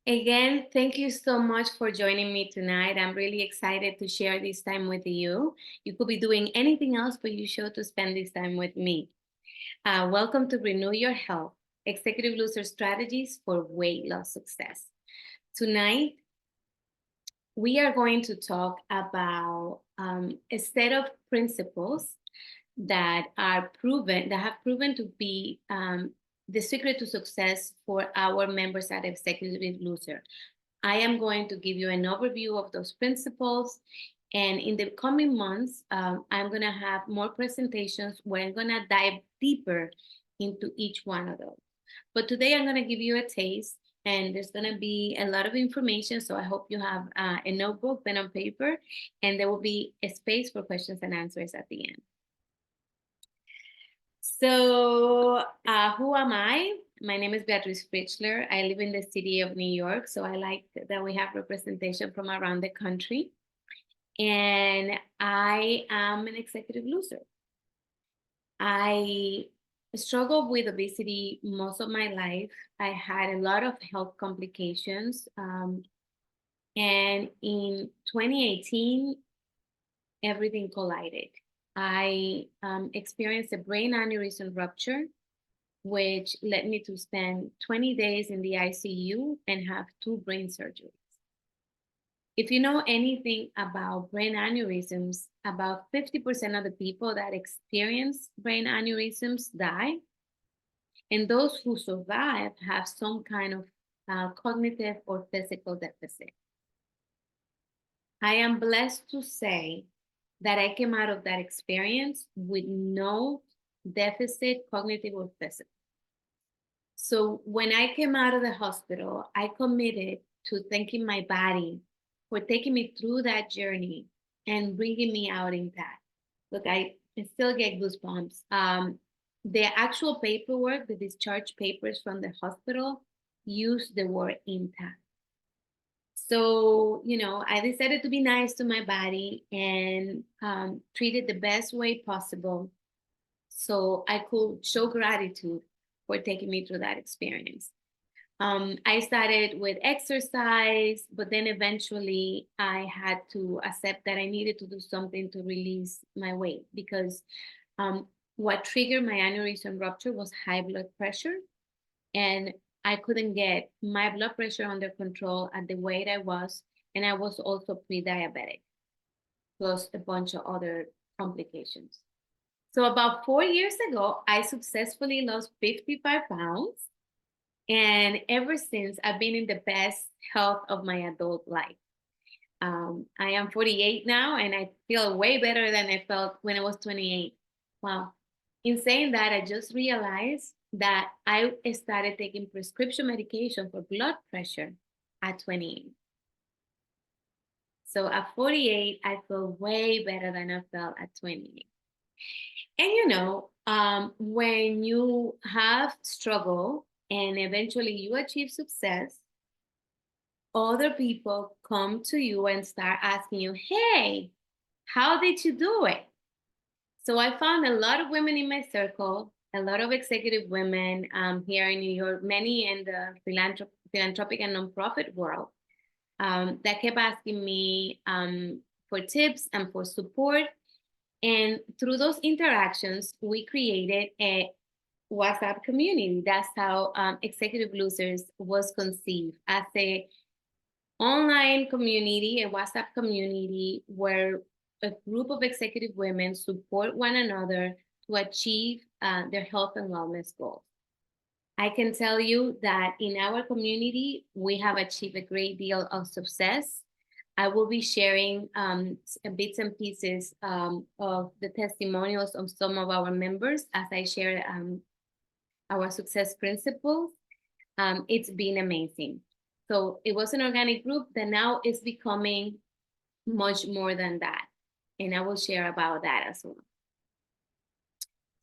Again, thank you so much for joining me tonight. I'm really excited to share this time with you. You could be doing anything else, but you sure to spend this time with me. Welcome to Renew Your Health, Executive Loser Strategies for Weight Loss Success. Tonight, we are going to talk about a set of principles that have proven to be the secret to success for our members at Executive Loser. I am going to give you an overview of those principles. And in the coming months, I'm going to have more presentations where I'm going to dive deeper into each one of those. But today I'm going to give you a taste, and there's going to be a lot of information. So I hope you have a notebook, pen, and paper, and there will be a space for questions and answers at the end. So, who am I? My name is Beatriz Fritschler. I live in the city of New York, so I like that we have representation from around the country. And I am an executive loser. I struggled with obesity most of my life. I had a lot of health complications. And in 2018, everything collided. I experienced a brain aneurysm rupture, which led me to spend 20 days in the ICU and have 2 brain surgeries. If you know anything about brain aneurysms, about 50% of the people that experience brain aneurysms die. And those who survive have some kind of cognitive or physical deficit. I am blessed to say that I came out of that experience with no deficit, cognitive or physical. So when I came out of the hospital, I committed to thanking my body for taking me through that journey and bringing me out intact. Look, I still get goosebumps. The actual paperwork, the discharge papers from the hospital, use the word intact. So, I decided to be nice to my body and treat it the best way possible so I could show gratitude for taking me through that experience. I started with exercise, but then eventually I had to accept that I needed to do something to release my weight because what triggered my aneurysm rupture was high blood pressure. And I couldn't get my blood pressure under control at the weight I was. And I was also pre-diabetic, plus a bunch of other complications. So about 4 years ago, I successfully lost 55 pounds. And ever since, I've been in the best health of my adult life. I am 48 now, and I feel way better than I felt when I was 28. Wow. In saying that, I just realized that I started taking prescription medication for blood pressure at 28. So at 48, I feel way better than I felt at 28. And when you have struggle and eventually you achieve success, other people come to you and start asking you, hey, how did you do it? So I found a lot of women in my circle, a lot of executive women here in New York, many in the philanthropic and nonprofit world that kept asking me for tips and for support. And through those interactions, we created a WhatsApp community. That's how Executive Losers was conceived, as a online community, a WhatsApp community where a group of executive women support one another to achieve their health and wellness goals. I can tell you that in our community, we have achieved a great deal of success. I will be sharing bits and pieces of the testimonials of some of our members as I share our success principles. It's been amazing. So it was an organic group that now is becoming much more than that. And I will share about that as well.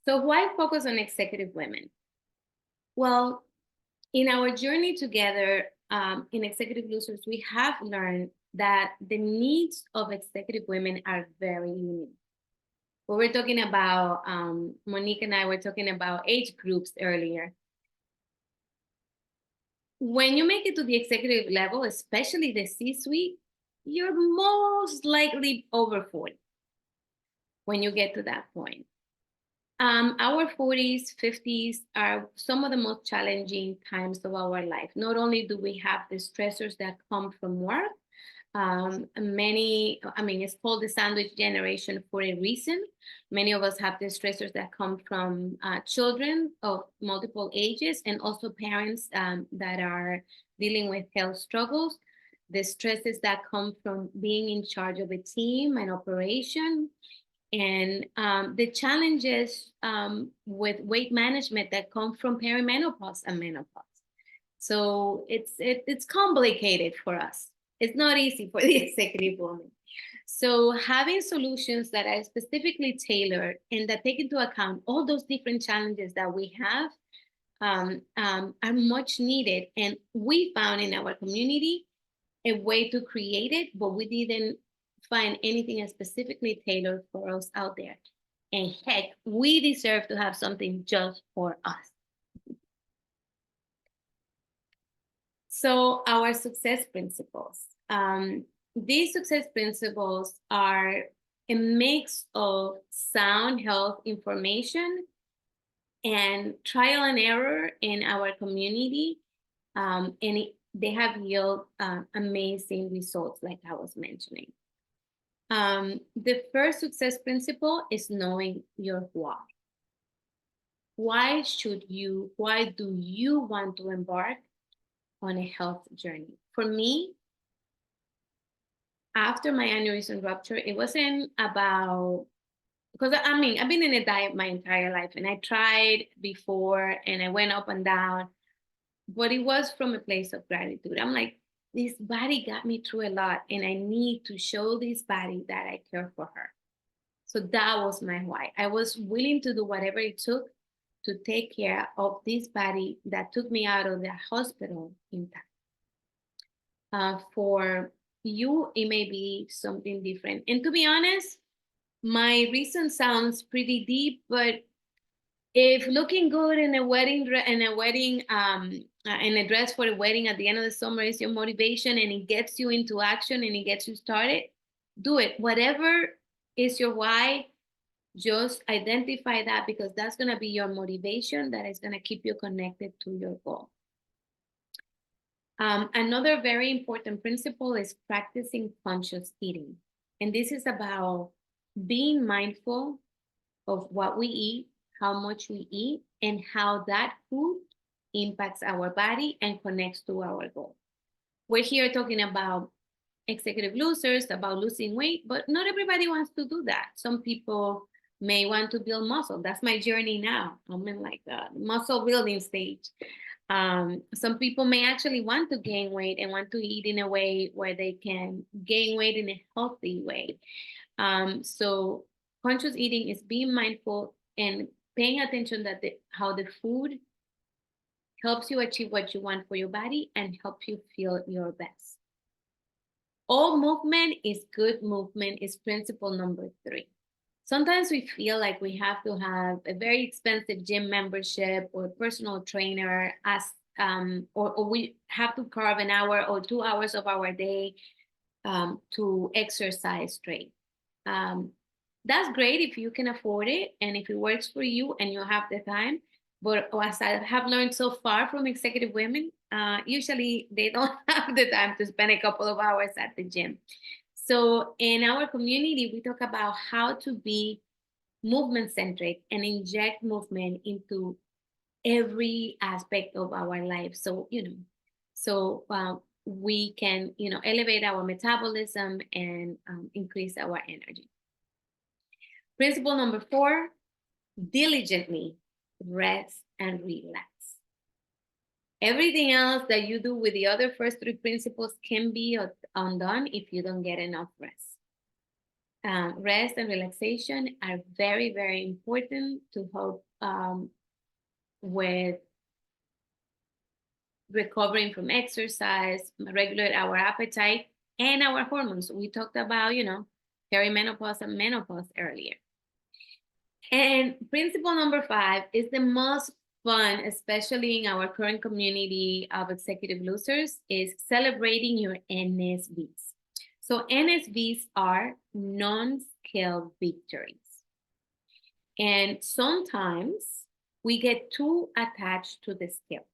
So why focus on executive women? Well, in our journey together in Executive Losers, we have learned that the needs of executive women are very unique. We were talking about, Monique and I were talking about age groups earlier. when you make it to the executive level, especially the C-suite, you're most likely over 40 when you get to that point. Our 40s, 50s are some of the most challenging times of our life. Not only do we have the stressors that come from work, it's called the sandwich generation for a reason. Many of us have the stressors that come from children of multiple ages and also parents that are dealing with health struggles. The stresses that come from being in charge of a team and operation, and the challenges with weight management that come from perimenopause and menopause. So it's complicated for us. It's not easy for the executive woman. So having solutions that are specifically tailored and that take into account all those different challenges that we have are much needed. And we found in our community a way to create it, but we didn't find anything specifically tailored for us out there. And heck, we deserve to have something just for us. So our success principles. These success principles are a mix of sound health information and trial and error in our community. They have yielded amazing results, like I was mentioning. The first success principle is knowing your why. Why do you want to embark on a health journey? For me, after my aneurysm rupture, it wasn't about, because I've been in a diet my entire life and I tried before and I went up and down, but it was from a place of gratitude. I'm like, this body got me through a lot and I need to show this body that I care for her. So that was my why. I was willing to do whatever it took to take care of this body that took me out of the hospital intact. For you, it may be something different. And to be honest, my reason sounds pretty deep, but if looking good in a dress for a wedding at the end of the summer is your motivation and it gets you into action and it gets you started, do it. Whatever is your why, just identify that, because that's going to be your motivation that is going to keep you connected to your goal. Another very important principle is practicing conscious eating. And this is about being mindful of what we eat, how much we eat, and how that food impacts our body and connects to our goal. We're here talking about executive losers, about losing weight, but not everybody wants to do that. Some people may want to build muscle. That's my journey now. I'm in like the muscle building stage. Some people may actually want to gain weight and want to eat in a way where they can gain weight in a healthy way. So conscious eating is being mindful and paying attention that how the food helps you achieve what you want for your body and help you feel your best. All movement is good movement is principle number 3. Sometimes we feel like we have to have a very expensive gym membership or personal trainer or we have to carve an hour or 2 hours of our day to exercise straight. That's great if you can afford it and if it works for you and you have the time. But as I have learned so far from executive women, usually they don't have the time to spend a couple of hours at the gym. So in our community, we talk about how to be movement centric and inject movement into every aspect of our life. So, we can, elevate our metabolism and increase our energy. Principle number 4, diligently rest and relax. Everything else that you do with the other first 3 principles can be undone if you don't get enough rest. Rest and relaxation are very, very important to help with recovering from exercise, regulate our appetite, and our hormones. We talked about, perimenopause and menopause earlier. And principle number 5 is the most fun, especially in our current community of executive losers, is celebrating your NSVs. So NSVs are non-scale victories. And sometimes we get too attached to the scale.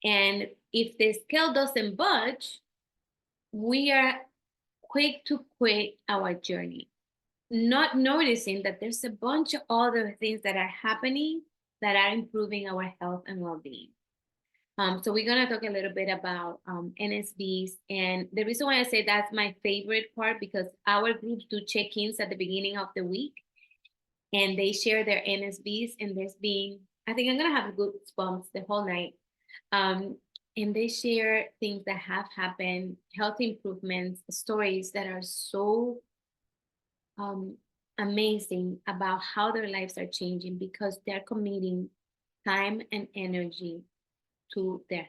And if the scale doesn't budge, we are quick to quit our journey, not noticing that there's a bunch of other things that are happening that are improving our health and well-being. So we're gonna talk a little bit about NSVs, and the reason why I say that's my favorite part, because our groups do check-ins at the beginning of the week, and they share their NSVs, and there's been, I think I'm gonna have goosebumps the whole night. Um, and they share things that have happened, health improvements, stories that are so um, amazing about how their lives are changing because they're committing time and energy to their.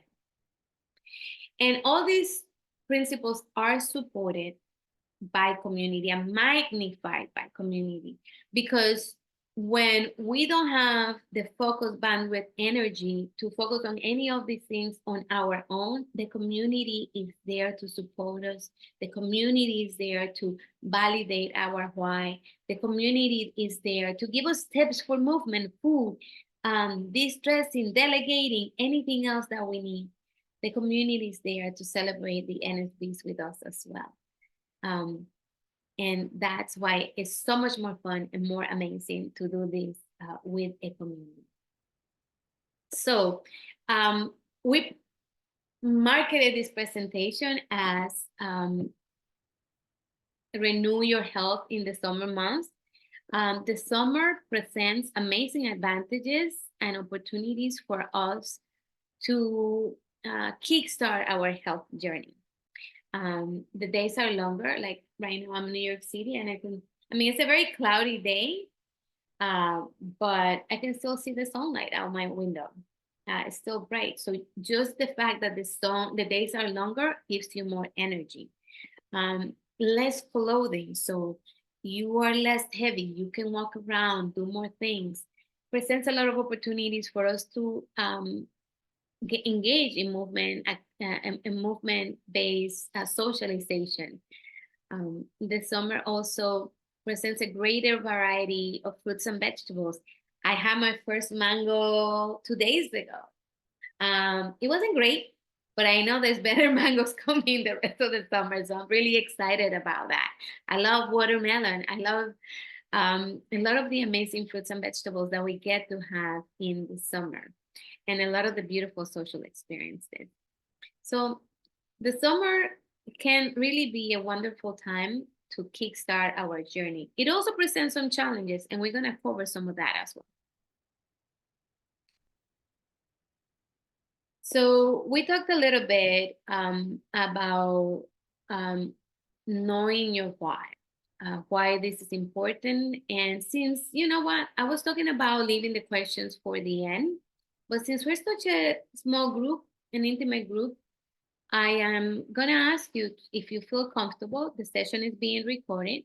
And all these principles are supported by community and magnified by community, because when we don't have the focus, bandwidth, energy to focus on any of these things on our own, the community is there to support us. The community is there to validate our why. The community is there to give us tips for movement, food, de-stressing, delegating, anything else that we need. The community is there to celebrate the NSBs with us as well. And that's why it's so much more fun and more amazing to do this with a community. So we marketed this presentation as Renew Your Health in the Summer Months. The summer presents amazing advantages and opportunities for us to kickstart our health journey. The days are longer. Like right now, I'm in New York City, and it's a very cloudy day, but I can still see the sunlight out my window. It's still bright. So just the fact that the days are longer gives you more energy. Less clothing, so you are less heavy. You can walk around, do more things. Presents a lot of opportunities for us to get engaged in movement-based socialization. The summer also presents a greater variety of fruits and vegetables. I had my first mango 2 days ago. It wasn't great, but I know there's better mangoes coming the rest of the summer, so I'm really excited about that. I love watermelon. I love a lot of the amazing fruits and vegetables that we get to have in the summer, and a lot of the beautiful social experiences. So the summer can really be a wonderful time to kickstart our journey. It also presents some challenges, and we're going to cover some of that as well. So we talked a little bit about knowing your why this is important. And since, you know what, I was talking about leaving the questions for the end, but since we're such a small group, an intimate group, I am going to ask you if you feel comfortable. The session is being recorded.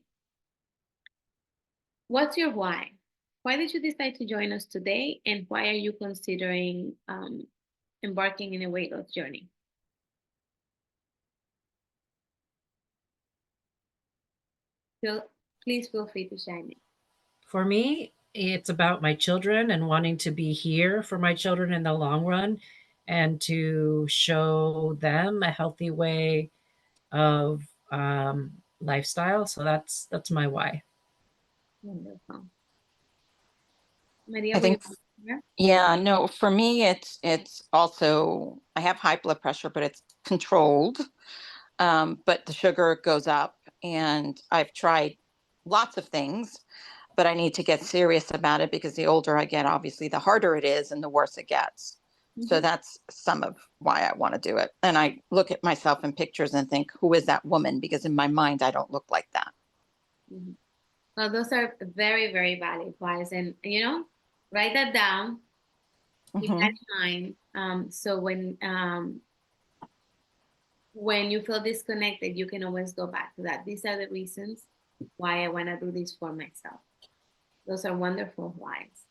What's your why? Why did you decide to join us today? And why are you considering embarking in a weight loss journey? Please feel free to shine it. For me, it's about my children and wanting to be here for my children in the long run and to show them a healthy way of lifestyle. So that's my why. Wonderful. Maria, I think, yeah, no, for me, it's also, I have high blood pressure, but it's controlled. But the sugar goes up, and I've tried lots of things, but I need to get serious about it because the older I get, obviously, the harder it is and the worse it gets. So that's some of why I want to do it. And I look at myself in pictures and think, who is that woman? Because in my mind, I don't look like that. Well, those are very, very valid whys. And, write that down, keep that in mind. So when you feel disconnected, you can always go back to that. These are the reasons why I want to do this for myself. Those are wonderful whys.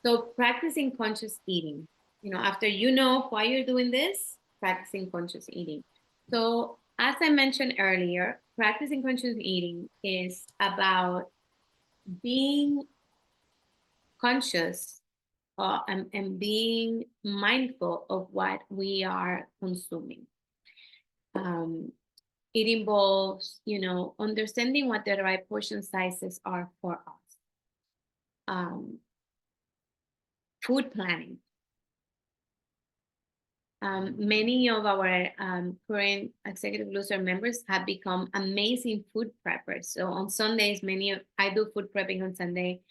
So practicing conscious eating, after you know why you're doing this, practicing conscious eating. So as I mentioned earlier, practicing conscious eating is about being conscious and being mindful of what we are consuming. It involves, understanding what the right portion sizes are for us. Food planning. Many of our current executive loser members have become amazing food preppers. So on Sundays, I do food prepping on Sunday,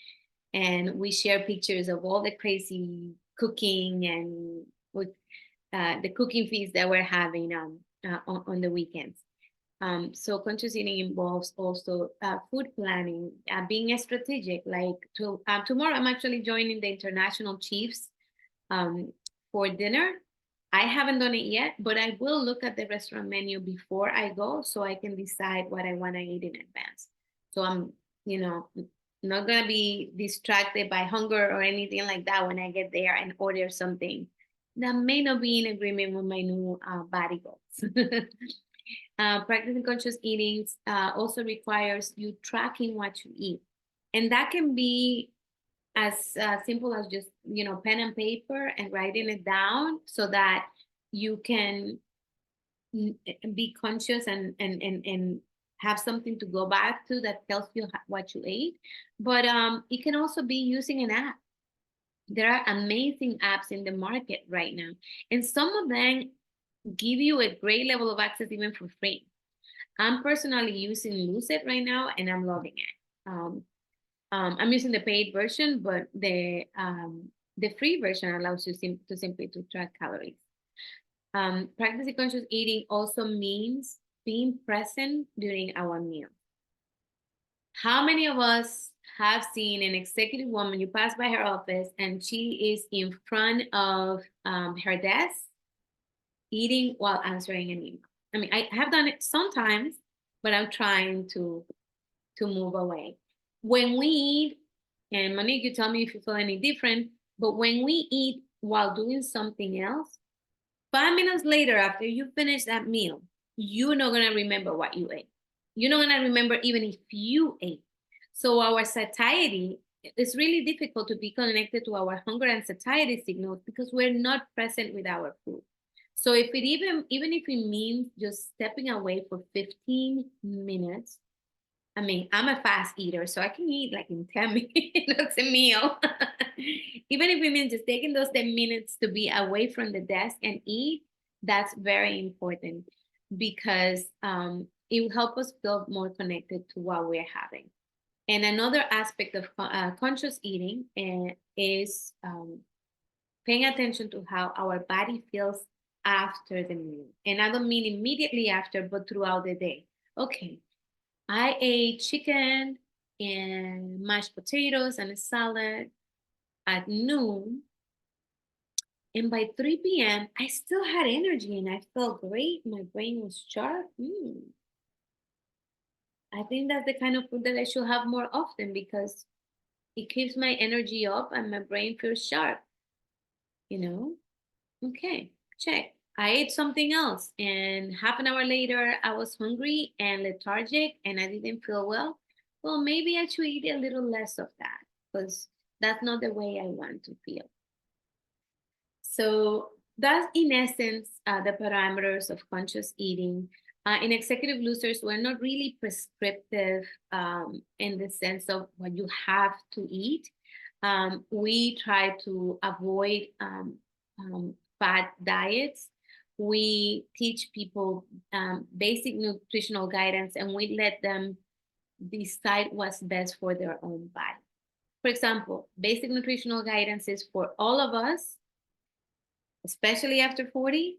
and we share pictures of all the crazy cooking and with the cooking feast that we're having on the weekends. So conscious eating involves also food planning, being strategic. Like tomorrow, I'm actually joining the International Chiefs for dinner. I haven't done it yet, but I will look at the restaurant menu before I go so I can decide what I want to eat in advance. So I'm, not going to be distracted by hunger or anything like that when I get there and order something that may not be in agreement with my new body goals. Practicing conscious eating also requires you tracking what you eat. And that can be as simple as just, pen and paper and writing it down so that you can be conscious and have something to go back to that tells you what you ate. But it can also be using an app. There are amazing apps in the market right now, and some of them give you a great level of access even for free. I'm personally using Lucid right now, and I'm loving it. I'm using the paid version, but the free version allows you to simply track calories. Practicing conscious eating also means being present during our meal. How many of us have seen an executive woman, you pass by her office and she is in front of her desk eating while answering an email? I mean, I have done it sometimes, but I'm trying to move away. When we eat, and Monique, you tell me if you feel any different, but when we eat while doing something else, 5 minutes later, after you finish that meal, you're not going to remember what you ate. You're not going to remember even if you ate. So our satiety, it's really difficult to be connected to our hunger and satiety signals because we're not present with our food. So if it even if it means just stepping away for 15 minutes, I mean, I'm a fast eater, so I can eat like in 10 minutes a meal. Even if it means just taking those 10 minutes to be away from the desk and eat, that's very important because it will help us feel more connected to what we're having. And another aspect of conscious eating is paying attention to how our body feels after the meal. And I don't mean immediately after, but throughout the day. Okay, I ate chicken and mashed potatoes and a salad at noon. And by 3 p.m., I still had energy and I felt great. My brain was sharp. I think that's the kind of food that I should have more often because it keeps my energy up and my brain feels sharp. Okay, check. I ate something else, and half an hour later, I was hungry and lethargic, and I didn't feel well. Well, maybe I should eat a little less of that because that's not the way I want to feel. So that's, in essence, the parameters of conscious eating. In executive losers, we're not really prescriptive in the sense of what you have to eat. We try to avoid fat diets. We teach people basic nutritional guidance, and we let them decide what's best for their own body. For example, basic nutritional guidance is for all of us, especially after 40,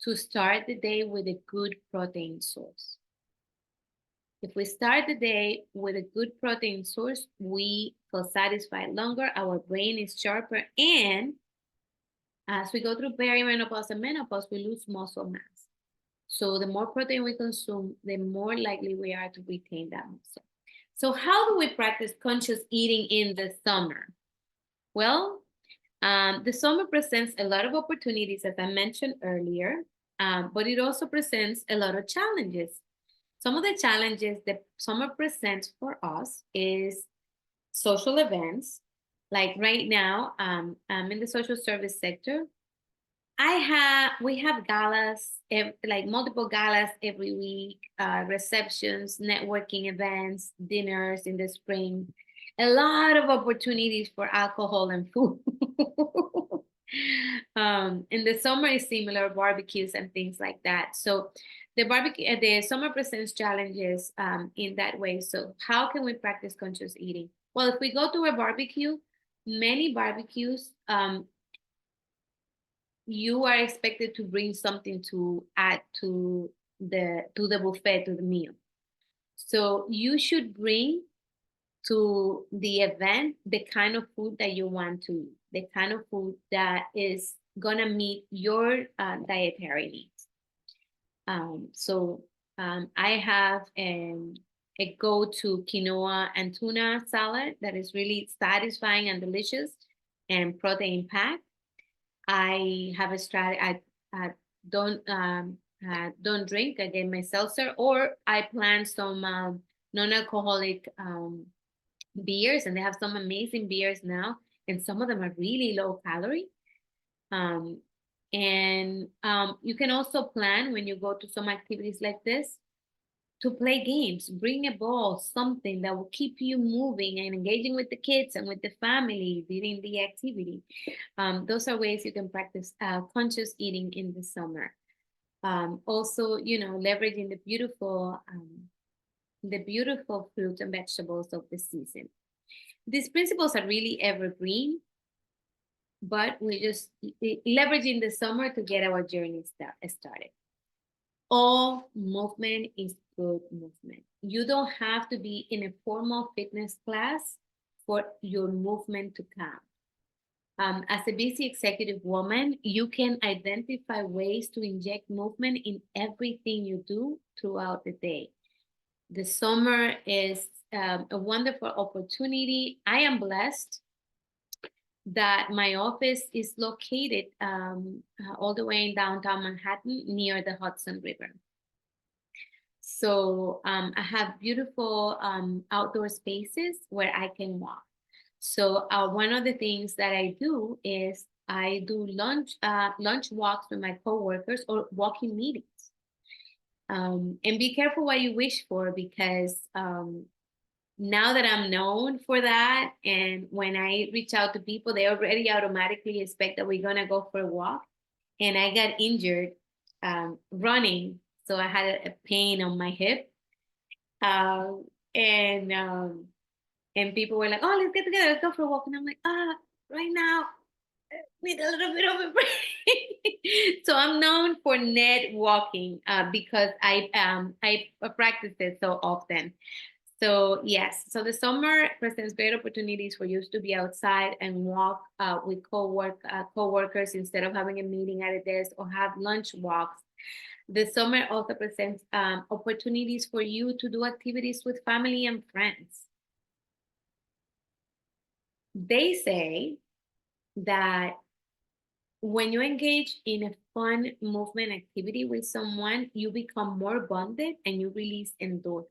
to start the day with a good protein source. If we start the day with a good protein source, we feel satisfied longer, our brain is sharper, and as we go through perimenopause and menopause, we lose muscle mass. So the more protein we consume, the more likely we are to retain that muscle. So how do we practice conscious eating in the summer? Well, the summer presents a lot of opportunities, as I mentioned earlier, but it also presents a lot of challenges. Some of the challenges that summer presents for us is social events. Like right now, I'm in the social service sector. We have galas, like multiple galas every week, receptions, networking events, dinners in the spring, a lot of opportunities for alcohol and food. In the summer is similar, barbecues and things like that. So the summer presents challenges in that way. So how can we practice conscious eating? Well, if we go to a barbecue, many barbecues, you are expected to bring something to add to the buffet, to the meal. So you should bring to the event the kind of food that you want to eat, the kind of food that is gonna meet your dietary needs. I have a go-to quinoa and tuna salad that is really satisfying and delicious and protein packed. I have a strategy. I don't drink. I get my seltzer, or I plan some non-alcoholic beers, and they have some amazing beers now, and some of them are really low calorie. Um, you can also plan when you go to some activities like this to play games. Bring a ball, something that will keep you moving and engaging with the kids and with the family during the activity. Those are ways you can practice conscious eating in the summer. Also, leveraging the beautiful fruits and vegetables of the season. These principles are really evergreen, but we're just leveraging the summer to get our journey started. All movement is good movement. You don't have to be in a formal fitness class for your movement to count. As a busy executive woman, you can identify ways to inject movement in everything you do throughout the day. The summer is a wonderful opportunity. I am blessed that my office is located all the way in downtown Manhattan near the Hudson River. So I have beautiful outdoor spaces where I can walk. So one of the things that I do is I do lunch walks with my coworkers or walking meetings. And be careful what you wish for, because now that I'm known for that, and when I reach out to people, they already automatically expect that we're gonna go for a walk. And I got injured running, so I had a pain on my hip, um, and um, and people were like, "Oh, let's get together, let's go for a walk." And I'm like, right now, need a little bit of a break. So I'm known for Netwalking because I practice it so often. So yes, so the summer presents great opportunities for you to be outside and walk with coworkers instead of having a meeting at a desk, or have lunch walks. The summer also presents opportunities for you to do activities with family and friends. They say that when you engage in a fun movement activity with someone, you become more bonded and you release endorphins.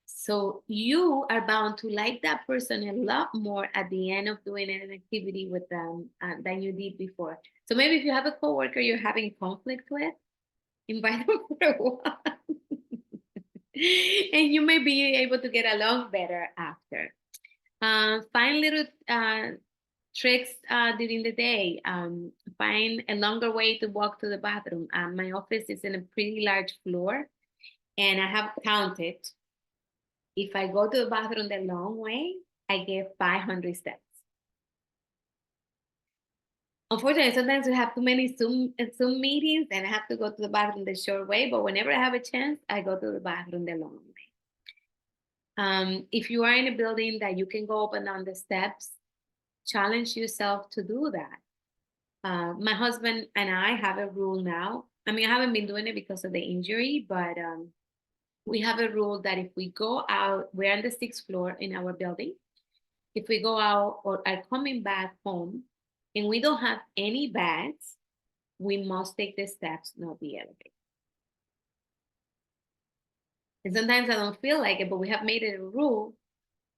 So you are bound to like that person a lot more at the end of doing an activity with them than you did before. So maybe if you have a coworker you're having conflict with, invite them for a walk. And you may be able to get along better after. Find little tricks during the day. Find a longer way to walk to the bathroom. My office is in a pretty large floor, and I have counted. If I go to the bathroom the long way, I get 500 steps. Unfortunately, sometimes we have too many Zoom meetings and I have to go to the bathroom the short way, but whenever I have a chance, I go to the bathroom the long way. If you are in a building that you can go up and down the steps, challenge yourself to do that. My husband and I have a rule now. I mean, I haven't been doing it because of the injury, but we have a rule that if we go out, we're on the 6th floor in our building. if we go out or are coming back home and we don't have any bags, we must take the steps, not the elevator. And sometimes I don't feel like it, but we have made it a rule.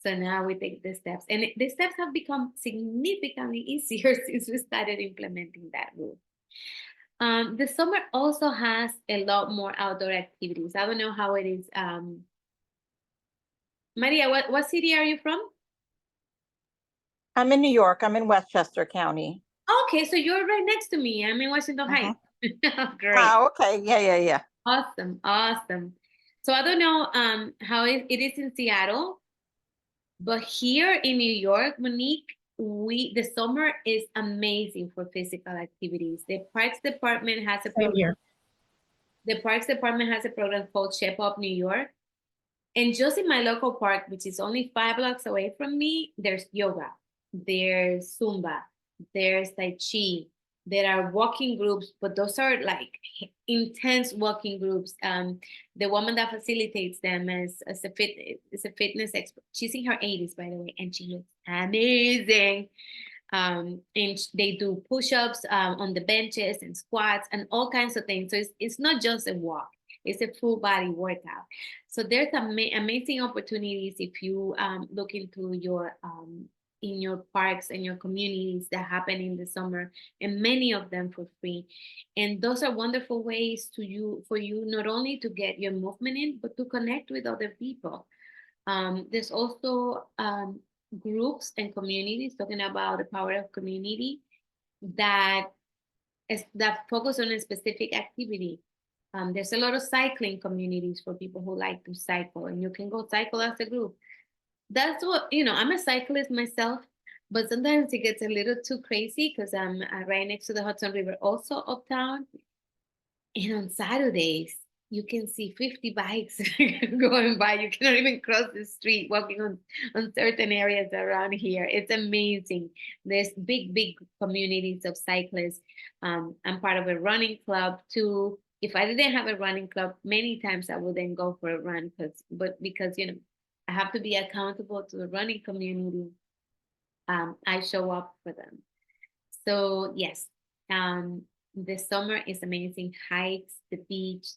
So now we take the steps. And the steps have become significantly easier since we started implementing that rule. The summer also has a lot more outdoor activities. I don't know how it is. Maria, what city are you from? I'm in New York. I'm in Westchester County. Okay, so you're right next to me. I'm in Washington Heights. Great. Oh, okay. Yeah. Awesome. So I don't know how it is in Seattle, but here in New York, Monique, the summer is amazing for physical activities. The Parks Department has a Same here. The Parks Department has a program called Shape Up New York. And just in my local park, which is only 5 blocks away from me, there's yoga, there's Zumba, there's Tai Chi. There are walking groups, but those are like intense walking groups. The woman that facilitates them is a fitness expert. She's in her 80s, by the way, and she looks amazing. And they do push-ups on the benches and squats and all kinds of things. So it's not just a walk, it's a full body workout. So there's amazing opportunities if you look into your in your parks and your communities that happen in the summer, and many of them for free. And those are wonderful ways for you not only to get your movement in, but to connect with other people. There's also groups and communities talking about the power of community that focus on a specific activity. There's a lot of cycling communities for people who like to cycle, and you can go cycle as a group. That's what, I'm a cyclist myself, but sometimes it gets a little too crazy because I'm right next to the Hudson River, also uptown. And on Saturdays, you can see 50 bikes going by. You cannot even cross the street walking on certain areas around here. It's amazing. There's big communities of cyclists. I'm part of a running club too. If I didn't have a running club, many times I wouldn't go for a run because I have to be accountable to the running community. I show up for them. So yes, the summer is amazing. Hikes, the beach,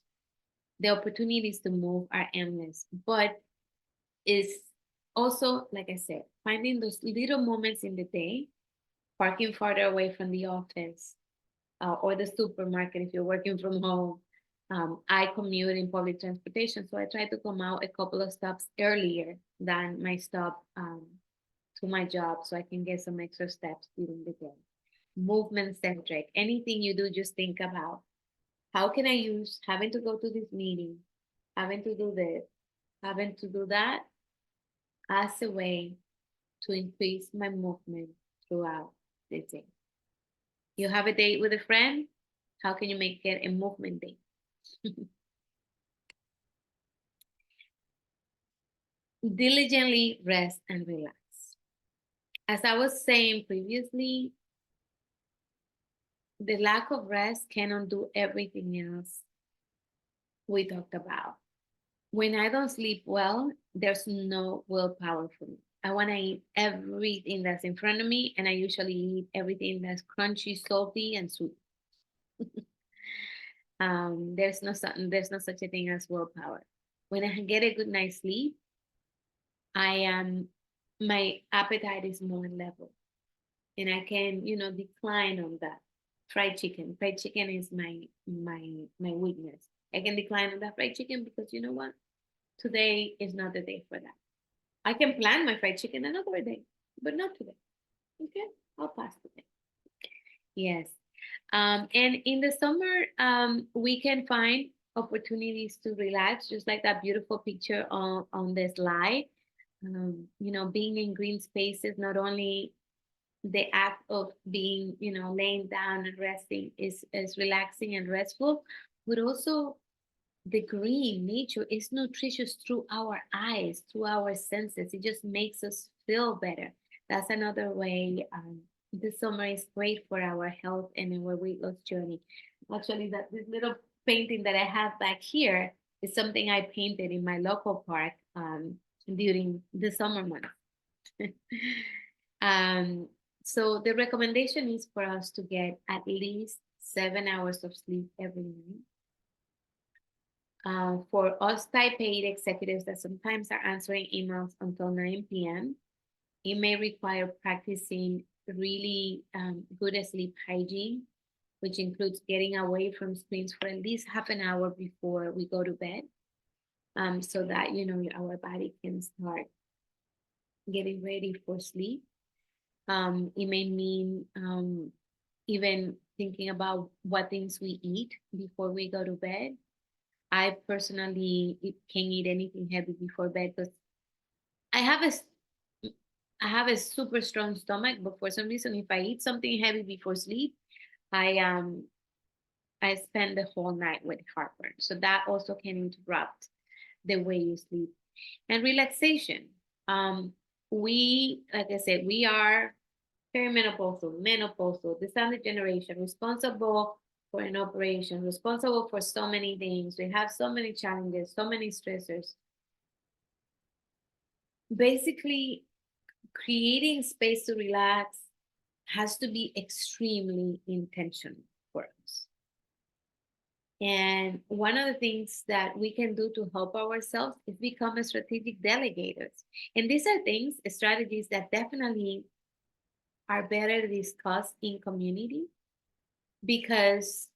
the opportunities to move are endless. But it's also, like I said, finding those little moments in the day, parking farther away from the office or the supermarket if you're working from home. I commute in public transportation, so I try to come out a couple of stops earlier than my stop to my job so I can get some extra steps during the day. Movement centric. Anything you do, just think about how can I use having to go to this meeting, having to do this, having to do that as a way to increase my movement throughout the day. You have a date with a friend, how can you make it a movement date? Diligently rest and relax. As I was saying previously, the lack of rest can undo everything else we talked about. When I don't sleep well, there's no willpower for me. I want to eat everything that's in front of me, and I usually eat everything that's crunchy, salty, and sweet. There's no such a thing as willpower. When I get a good night's sleep, my appetite is more level, and I can decline on that. Fried chicken is my weakness. I can decline on that fried chicken because you know what, today is not the day for that. I can plan my fried chicken another day, but not today. Okay, I'll pass today. Yes. And in the summer, we can find opportunities to relax, just like that beautiful picture on the slide. Being in green spaces, not only the act of being, laying down and resting is relaxing and restful, but also the green nature is nutritious through our eyes, through our senses. It just makes us feel better. That's another way. The summer is great for our health and our weight loss journey. Actually, this little painting that I have back here is something I painted in my local park during the summer months. So the recommendation is for us to get at least 7 hours of sleep every night. For us type A executives that sometimes are answering emails until 9 p.m., it may require practicing really good sleep hygiene, which includes getting away from screens for at least half an hour before we go to bed, so that our body can start getting ready for sleep. It may mean even thinking about what things we eat before we go to bed. I personally can't eat anything heavy before bed because I have a I have a super strong stomach, but for some reason, if I eat something heavy before sleep, I I spend the whole night with heartburn. So that also can interrupt the way you sleep. And relaxation. We, like I said, we are perimenopausal, menopausal, the standard generation, responsible for an operation, responsible for so many things. We have so many challenges, so many stressors. Basically, creating space to relax has to be extremely intentional for us. And one of the things that we can do to help ourselves is become a strategic delegators. And these are things, strategies that definitely are better discussed in community, because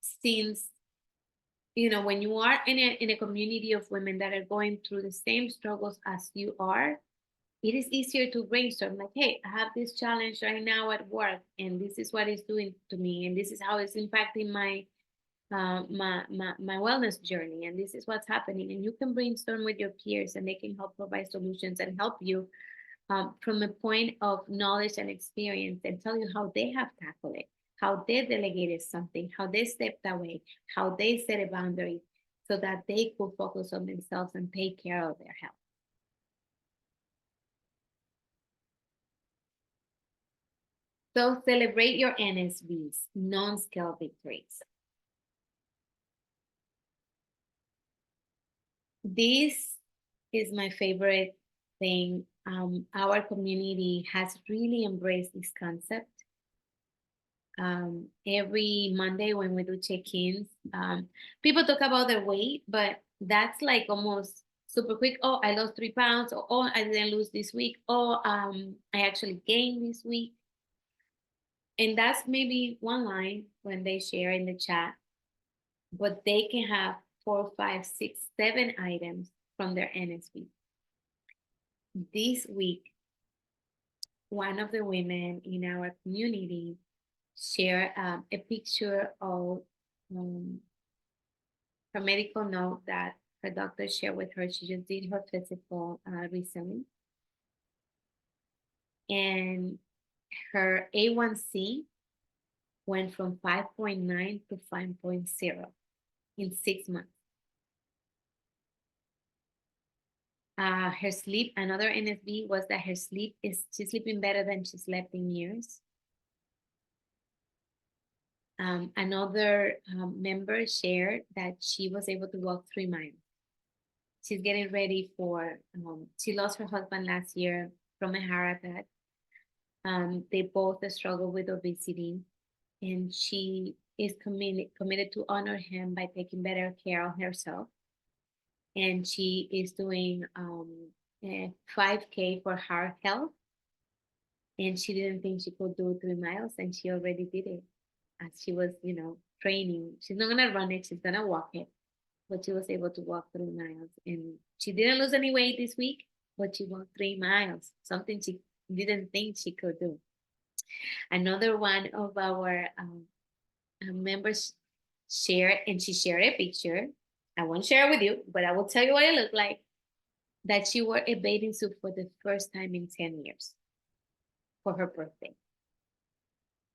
since when you are in a community of women that are going through the same struggles as you are, it is easier to brainstorm, like, hey, I have this challenge right now at work, and this is what it's doing to me, and this is how it's impacting my wellness journey, and this is what's happening. And you can brainstorm with your peers, and they can help provide solutions and help you from a point of knowledge and experience, and tell you how they have tackled it, how they delegated something, how they stepped away, how they set a boundary so that they could focus on themselves and take care of their health. So celebrate your NSVs, non-scale victories. This is my favorite thing. Our community has really embraced this concept. Every Monday when we do check-ins, people talk about their weight, but that's like almost super quick. Oh, I lost 3 pounds. Or, oh, I didn't lose this week. Oh, I actually gained this week. And that's maybe one line when they share in the chat, but they can have 4, 5, 6, 7 items from their NSV. This week, one of the women in our community shared a picture of her medical note that her doctor shared with her. She just did her physical recently. And her A1C went from 5.9 to 5.0 in 6 months. Her sleep, another NSV was that her sleep she's sleeping better than she slept in years. Another member shared that she was able to walk 3 miles. She's getting ready for, she lost her husband last year from a heart attack. They both struggle with obesity, and she is committed to honor him by taking better care of herself. And she is doing a 5K for heart health. And she didn't think she could do 3 miles, and she already did it as she was, training. She's not gonna run it, she's gonna walk it. But she was able to walk 3 miles. And she didn't lose any weight this week, but she walked 3 miles, something she didn't think she could do. Another one of our members shared, and she shared a picture. I won't share it with you, but I will tell you what it looked like. That she wore a bathing suit for the first time in 10 years for her birthday.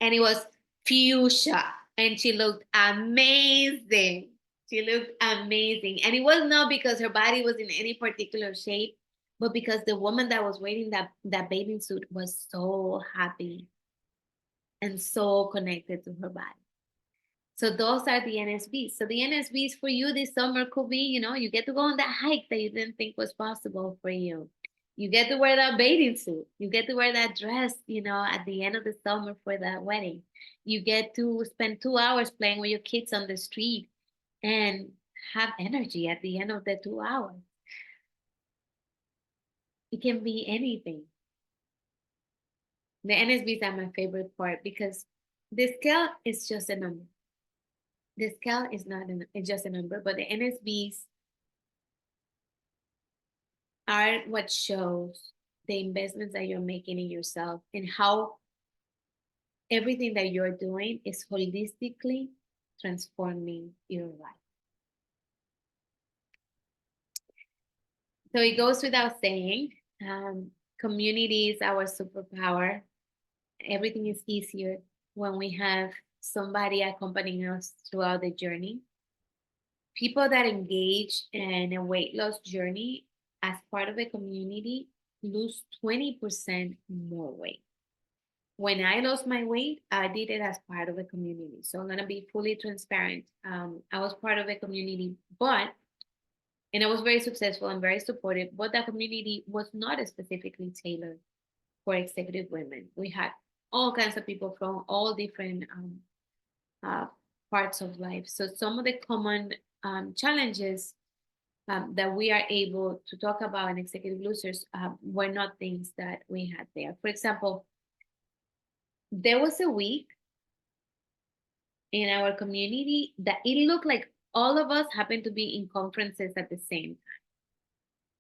And it was fuchsia, and she looked amazing. She looked amazing. And it was not because her body was in any particular shape, but because the woman that was wearing that bathing suit was so happy and so connected to her body. So those are the NSVs. So the NSVs for you this summer could be, you get to go on that hike that you didn't think was possible for you. You get to wear that bathing suit. You get to wear that dress, at the end of the summer for that wedding. You get to spend 2 hours playing with your kids on the street and have energy at the end of the 2 hours. It can be anything. The NSBs are my favorite part because the scale is just a number. The scale is not it's just a number, but the NSBs are what shows the investments that you're making in yourself and how everything that you're doing is holistically transforming your life. So it goes without saying, community is our superpower. Everything is easier when we have somebody accompanying us throughout the journey. People that engage in a weight loss journey as part of a community lose 20% more weight. When I lost my weight, I did it as part of a community. So I'm going to be fully transparent. I was part of a community, and I was very successful and very supportive, but that community was not specifically tailored for executive women. We had all kinds of people from all different uh, parts of life. So some of the common challenges that we are able to talk about in Executive Losers were not things that we had there. For example, there was a week in our community that it looked like all of us happened to be in conferences at the same time.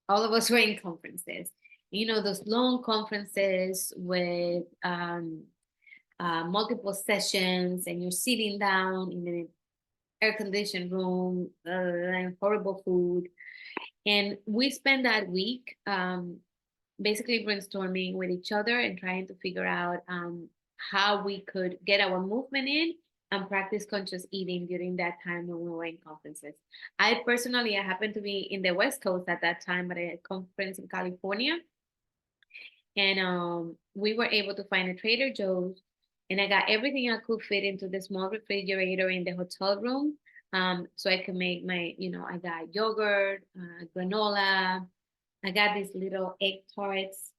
All of us were in conferences. Those long conferences with multiple sessions, and you're sitting down in an air-conditioned room and horrible food. And we spent that week basically brainstorming with each other and trying to figure out how we could get our movement in and practice conscious eating during that time when we were in conferences. I happened to be in the West Coast at that time at a conference in California. And we were able to find a Trader Joe's, and I got everything I could fit into the small refrigerator in the hotel room. So I could make I got yogurt, granola. I got these little egg tarts,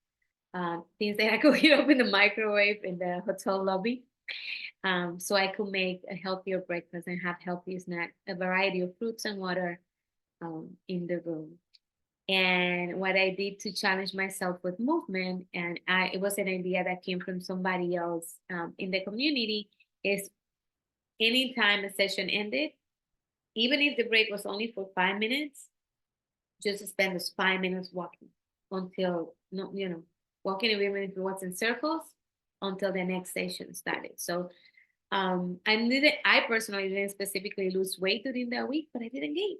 things that I could heat up in the microwave in the hotel lobby. So I could make a healthier breakfast and have healthy snack, a variety of fruits and water in the room. And what I did to challenge myself with movement, and it was an idea that came from somebody else in the community, is anytime a session ended, even if the break was only for 5 minutes, just spend those 5 minutes walking until, walking even if it was in circles until the next session started. So I personally didn't specifically lose weight during that week, but I didn't gain.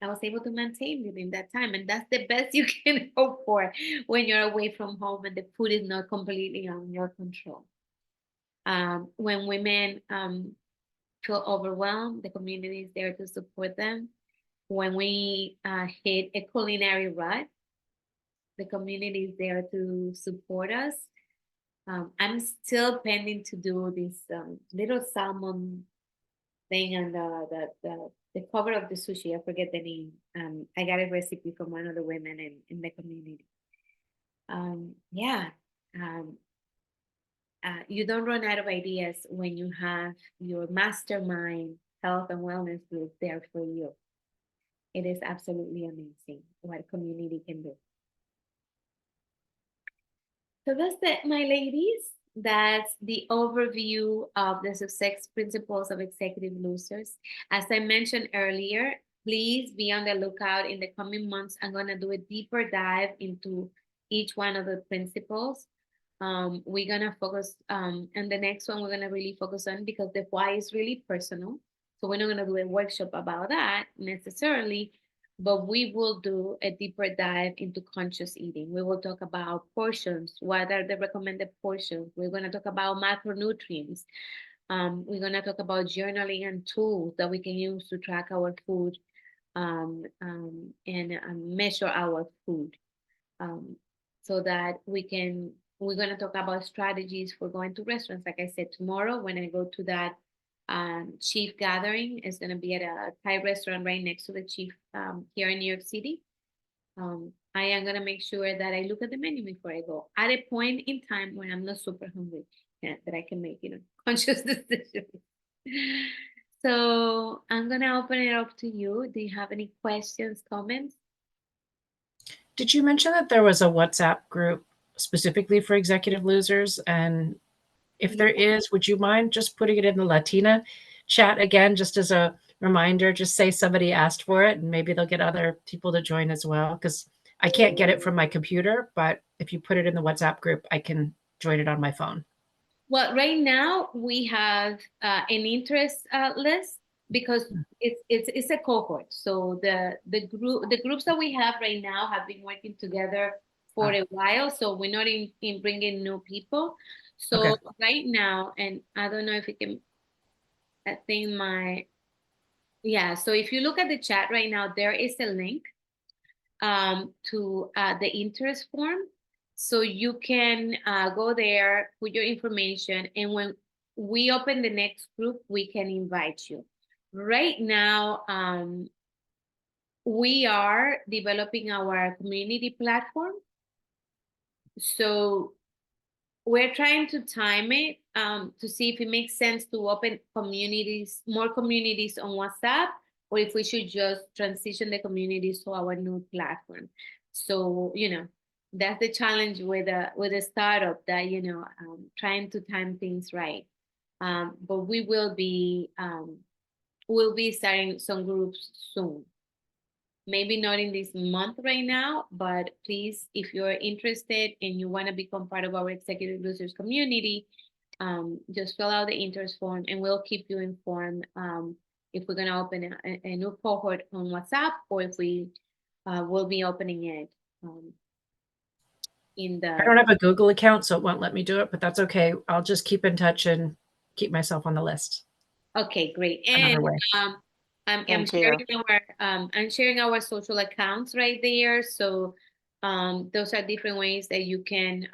I was able to maintain within that time. And that's the best you can hope for when you're away from home and the food is not completely on your control. When women feel overwhelmed, the community is there to support them. When we hit a culinary rut, the community is there to support us. I'm still pending to do this little salmon thing on the cover of the sushi. I forget the name. I got a recipe from one of the women in the community. You don't run out of ideas when you have your mastermind health and wellness group there for you. It is absolutely amazing what community can do. So that's it, my ladies. That's the overview of the success principles of executive losers. As I mentioned earlier, please be on the lookout in the coming months. I'm going to do a deeper dive into each one of the principles. We're going to focus, and the next one we're going to really focus on, because the why is really personal. So we're not going to do a workshop about that necessarily, but we will do a deeper dive into conscious eating. We will talk about portions. What are the recommended portions? We're going to talk about macronutrients. We're going to talk about journaling and tools that we can use to track our food and measure our food, so that we're going to talk about strategies for going to restaurants. Like I said, tomorrow when I go to that chief gathering, is going to be at a Thai restaurant right next to the chief here in New York City. I am gonna make sure that I look at the menu before I go at a point in time when I'm not super hungry, that I can make, conscious decisions. So I'm gonna open it up to you. Do you have any questions, comments? Did you mention that there was a WhatsApp group specifically for executive losers? And if there is, would you mind just putting it in the Latina chat again, just as a reminder? Just say somebody asked for it, and maybe they'll get other people to join as well. Because I can't get it from my computer, but if you put it in the WhatsApp group, I can join it on my phone. Well, right now we have an interest list because it's a cohort. So the groups that we have right now have been working together for a while. So we're not in bringing new people. So right now, and I don't know if you can, I think so if you look at the chat right now, there is a link to the interest form. So you can go there, put your information, and when we open the next group, we can invite you. Right now, we are developing our community platform. So we're trying to time it to see if it makes sense to open more communities on WhatsApp, or if we should just transition the communities to our new platform. So, that's the challenge with a startup, that, trying to time things right. But we'll be starting some groups soon. Maybe not in this month right now, but please, if you're interested and you want to become part of our Executive Losers community, just fill out the interest form and we'll keep you informed if we're going to open a new cohort on WhatsApp, or if we will be opening it I don't have a Google account, so it won't let me do it, but that's okay. I'll just keep in touch and keep myself on the list. Okay, great. And I'm sharing our social accounts right there. So those are different ways that you can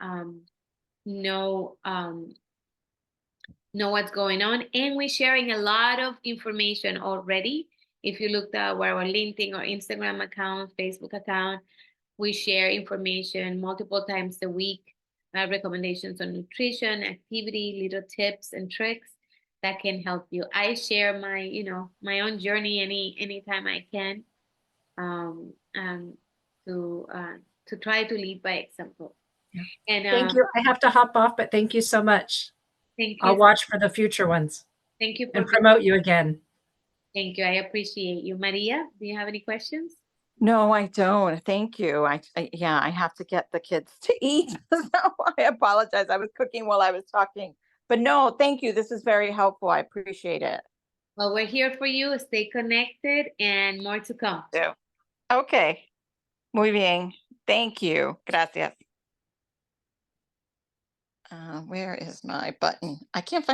know what's going on. And we're sharing a lot of information already. If you looked at our LinkedIn or Instagram account, Facebook account, we share information multiple times a week, recommendations on nutrition, activity, little tips and tricks that can help you. I share my own journey anytime I can, to try to lead by example. Yeah. And thank you. I have to hop off, but thank you so much. Thank you. I'll watch for the future ones. Thank you and promote you again. Thank you. I appreciate you. Maria, do you have any questions? No, I don't. Thank you. I have to get the kids to eat. So I apologize. I was cooking while I was talking. But no, thank you. This is very helpful. I appreciate it. Well, we're here for you. Stay connected and more to come. Yeah. Okay. Muy bien. Thank you. Gracias. Where is my button? I can't find